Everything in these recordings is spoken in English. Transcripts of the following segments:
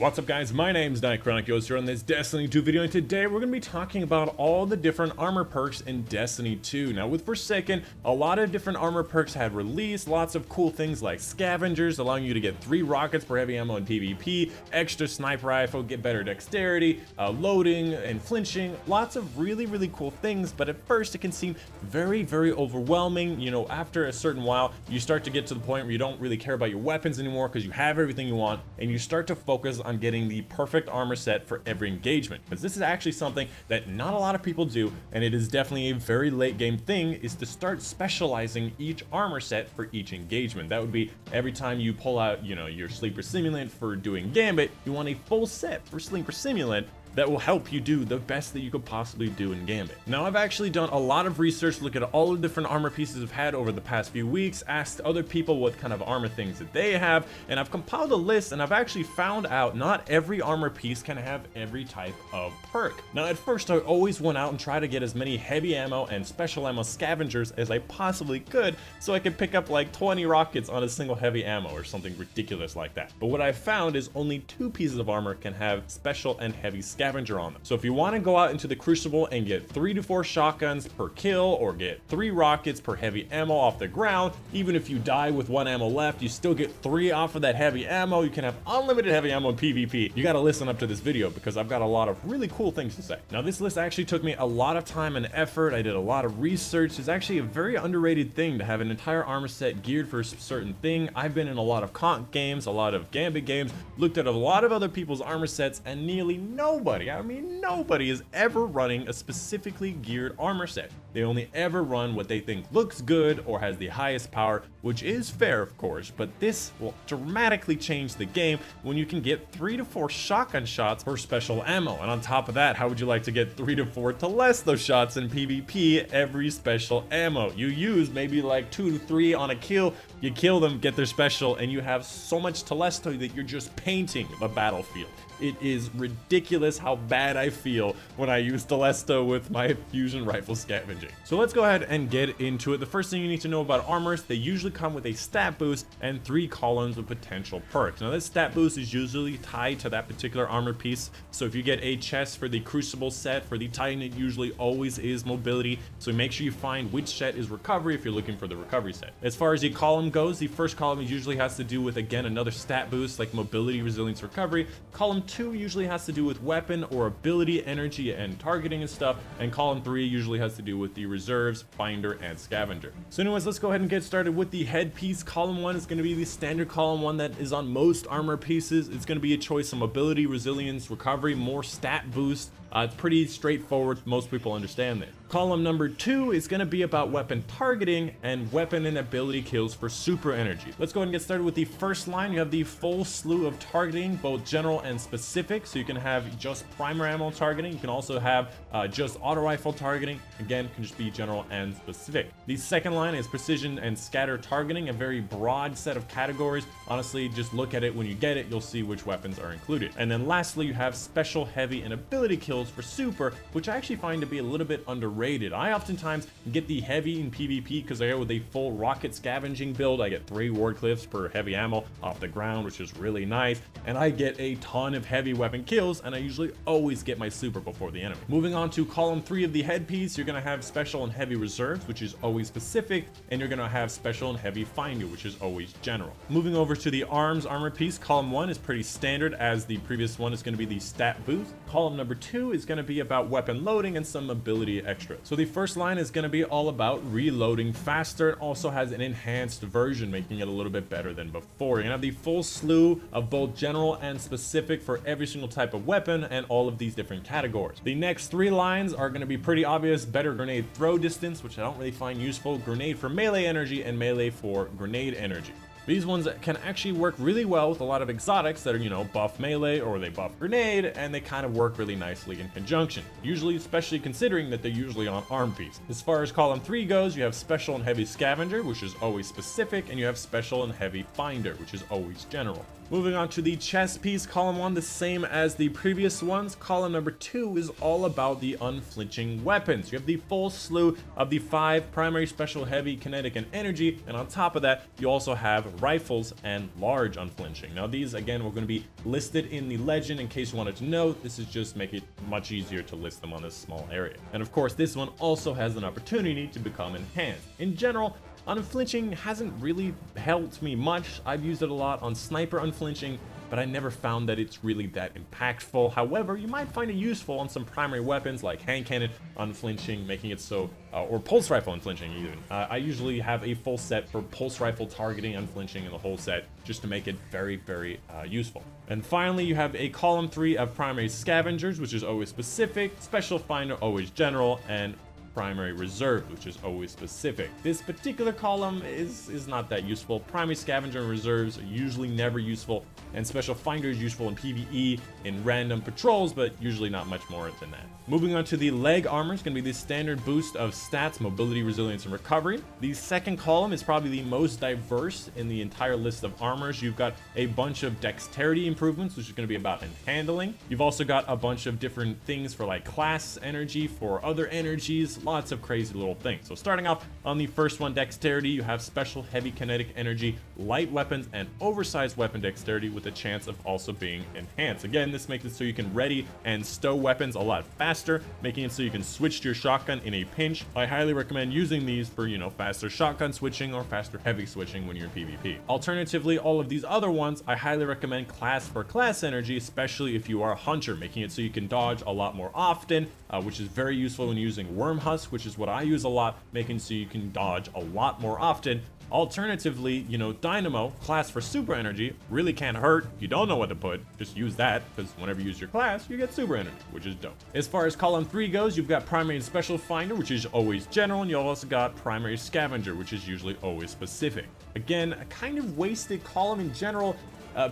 What's up guys, my name's Nightchronic here on this Destiny 2 video, and today we're going to be talking about all the different armor perks in Destiny 2. Now with Forsaken, a lot of different armor perks had released, lots of cool things like scavengers, allowing you to get 3 rockets per heavy ammo in PvP, extra sniper rifle, get better dexterity, loading and flinching, lots of really cool things, but at first it can seem very overwhelming. You know, after a certain while, you start to get to the point where you don't really care about your weapons anymore because you have everything you want, and you start to focus on getting the perfect armor set for every engagement, because this is actually something that not a lot of people do, and it is definitely a very late game thing, is to start specializing each armor set for each engagement. That would be every time you pull out, you know, your sleeper simulant for doing Gambit, you want a full set for sleeper simulant that will help you do the best that you could possibly do in Gambit. Now, I've actually done a lot of research, look at all the different armor pieces I've had over the past few weeks, asked other people what kind of armor things that they have, and I've compiled a list, and I've actually found out not every armor piece can have every type of perk. Now, at first, I always went out and tried to get as many heavy ammo and special ammo scavengers as I possibly could, so I could pick up like 20 rockets on a single heavy ammo or something ridiculous like that. But what I found is only 2 pieces of armor can have special and heavy scavenger on them. So if you want to go out into the Crucible and get 3 to 4 shotguns per kill, or get 3 rockets per heavy ammo off the ground, even if you die with 1 ammo left, you still get 3 off of that heavy ammo. You can have unlimited heavy ammo in PvP. You got to listen up to this video because I've got a lot of really cool things to say. Now, this list actually took me a lot of time and effort. I did a lot of research. It's actually a very underrated thing to have an entire armor set geared for a certain thing. I've been in a lot of conk games, a lot of Gambit games, looked at a lot of other people's armor sets, and nearly nobody, nobody is ever running a specifically geared armor set. They only ever run what they think looks good or has the highest power, which is fair, of course, but this will dramatically change the game when you can get 3 to 4 shotgun shots per special ammo. And on top of that, how would you like to get 3 to 4 Telesto shots in PvP every special ammo? You use maybe like 2 to 3 on a kill, you kill them, get their special, and you have so much Telesto that you're just painting the battlefield. It is ridiculous how bad I feel when I use Telesto with my fusion rifle scavenging. So let's go ahead and get into it. The first thing you need to know about armors, they usually come with a stat boost and 3 columns of potential perks. Now, this stat boost is usually tied to that particular armor piece. So if you get a chest for the Crucible set, for the Titan, it usually always is mobility. So make sure you find which set is recovery if you're looking for the recovery set. As far as the column goes, the first column usually has to do with, again, another stat boost like mobility, resilience, recovery. Column 2 usually has to do with weapon or ability, energy, and targeting and stuff, and column 3 usually has to do with the reserves, finder, and scavenger. So anyways, let's go ahead and get started with the headpiece. Column 1 is going to be the standard column 1 that is on most armor pieces. It's going to be a choice of mobility, resilience, recovery, more stat boost. It's pretty straightforward. Most people understand that. Column number 2 is going to be about weapon targeting and weapon and ability kills for super energy. Let's go ahead and get started with the first line. You have the full slew of targeting, both general and specific. So you can have just primer ammo targeting. You can also have just auto rifle targeting. Again, can just be general and specific. The second line is precision and scatter targeting, a very broad set of categories. Honestly, just look at it when you get it. You'll see which weapons are included. And then lastly, you have special, heavy, and ability kills for super, which I actually find to be a little bit underrated. I oftentimes get the heavy in PvP because I go with a full rocket scavenging build. I get 3 ward cliffs per heavy ammo off the ground, which is really nice, and I get a ton of heavy weapon kills, and I usually always get my super before the enemy. Moving on to column 3 of the headpiece, you're going to have special and heavy reserves, which is always specific, and you're going to have special and heavy finder, which is always general. Moving over to the arms armor piece, column 1 is pretty standard, as the previous one is going to be the stat boost. Column number 2 is going to be about weapon loading and some ability extra. So the first line is going to be all about reloading faster. It also has an enhanced version, making it a little bit better than before. You're going to have the full slew of both general and specific for every single type of weapon and all of these different categories. The next 3 lines are going to be pretty obvious. Better grenade throw distance, which I don't really find useful. Grenade for melee energy, and melee for grenade energy. These ones can actually work really well with a lot of exotics that are, you know, buff melee or they buff grenade, and they kind of work really nicely in conjunction. Usually, especially considering that they're usually on arm piece. As far as column 3 goes, you have special and heavy scavenger, which is always specific, and you have special and heavy finder, which is always general. Moving on to the chest piece, column 1, the same as the previous ones. Column number 2 is all about the unflinching weapons. You have the full slew of the 5 primary, special, heavy, kinetic, and energy, and on top of that, you also have rifles and large unflinching. Now these, again, we're going to be listed in the legend in case you wanted to know. This is just make it much easier to list them on this small area. And of course, this one also has an opportunity to become enhanced. In general, unflinching hasn't really helped me much. I've used it a lot on sniper unflinching, but I never found that it's really that impactful. However, you might find it useful on some primary weapons like hand cannon unflinching, making it so, or pulse rifle unflinching even. I usually have a full set for pulse rifle targeting unflinching in the whole set, just to make it very, very useful. And finally, you have a column 3 of primary scavengers, which is always specific, special finder, always general, and primary reserve, which is always specific. This particular column is not that useful. Primary scavenger and reserves are usually never useful, and special finder is useful in PvE in random patrols, but usually not much more than that. Moving on to the leg armor, is going to be the standard boost of stats, mobility, resilience, and recovery. The second column is probably the most diverse in the entire list of armors. You've got a bunch of dexterity improvements, which is going to be about handling. You've also got a bunch of different things for like class energy, for other energies, lots of crazy little things. So starting off on the first one, dexterity, you have special, heavy, kinetic energy, light weapons, and oversized weapon dexterity with a chance of also being enhanced. Again, this makes it so you can ready and stow weapons a lot faster, making it so you can switch to your shotgun in a pinch. I highly recommend using these for, you know, faster shotgun switching or faster heavy switching when you're in PvP. Alternatively, all of these other ones, I highly recommend class for class energy, especially if you are a hunter, making it so you can dodge a lot more often, which is very useful when using Worm Husk, which is what I use a lot, making so you can dodge a lot more often. Alternatively, you know, Dynamo, class for super energy, really can't hurt. If you don't know what to put, just use that, because whenever you use your class, you get super energy, which is dope. As far as column 3 goes, you've got primary and special finder, which is always general, and you also got primary scavenger, which is usually always specific. Again, a kind of wasted column in general.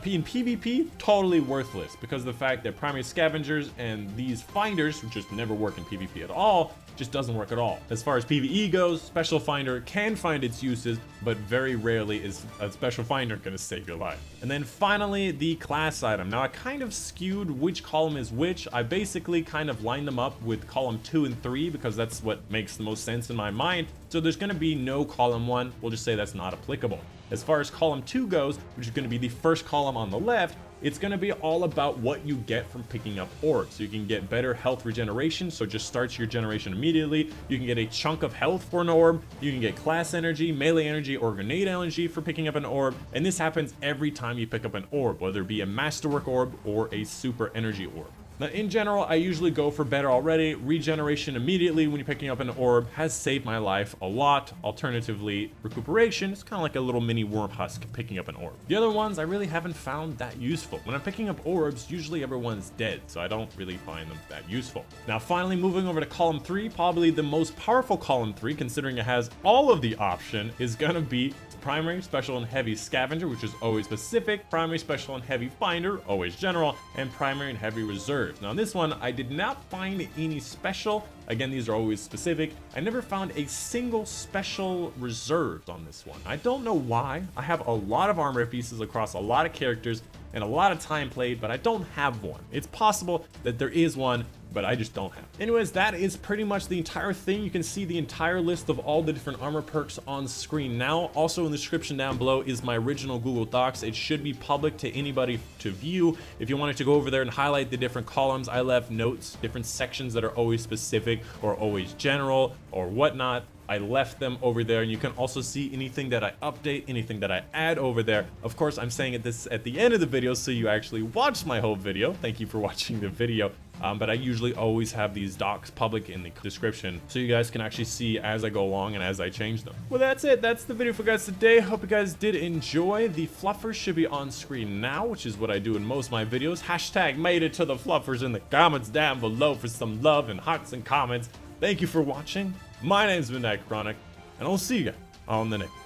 In PvP, totally worthless because of the fact that primary scavengers and these finders, which just never work in PvP at all, just doesn't work at all. As far as PvE goes, special finder can find its uses, but very rarely is a special finder going to save your life. And then finally, the class item. Now I kind of skewed which column is which. I basically kind of lined them up with column 2 and 3 because that's what makes the most sense in my mind. So there's going to be no column 1. We'll just say that's not applicable. As far as column 2 goes, which is going to be the first column on the left, it's going to be all about what you get from picking up orbs. So you can get better health regeneration, so just starts your generation immediately. You can get a chunk of health for an orb. You can get class energy, melee energy, or grenade energy for picking up an orb. And this happens every time you pick up an orb, whether it be a masterwork orb or a super energy orb. Now, in general, I usually go for better already. Regeneration immediately when you're picking up an orb has saved my life a lot. Alternatively, recuperation is kind of like a little mini Worm Husk picking up an orb. The other ones I really haven't found that useful. When I'm picking up orbs, usually everyone's dead, so I don't really find them that useful. Now, finally, moving over to column 3, probably the most powerful column 3, considering it has all of the option, is gonna be primary, special, and heavy scavenger, which is always specific, primary, special, and heavy finder, always general, and primary and heavy reserves. Now, on this one, I did not find any special. Again, these are always specific. I never found a single special reserved on this one. I don't know why. I have a lot of armor pieces across a lot of characters and a lot of time played, but I don't have one. It's possible that there is one, but I just don't have. Anyways, that is pretty much the entire thing. You can see the entire list of all the different armor perks on screen now. Also in the description down below is my original Google Docs. It should be public to anybody to view. If you wanted to go over there and highlight the different columns, I left notes, different sections that are always specific or always general or whatnot. I left them over there, and you can also see anything that I update, anything that I add over there. Of course, I'm saying this at the end of the video so you actually watch my whole video. Thank you for watching the video. But I usually always have these docs public in the description so you guys can actually see as I go along and as I change them. Well, that's it. That's the video for guys today. Hope you guys did enjoy. The fluffers should be on screen now, which is what I do in most of my videos. Hashtag made it to the fluffers in the comments down below for some love and hearts and comments. Thank you for watching. My name's Midnight Chronic, and I'll see you on the next.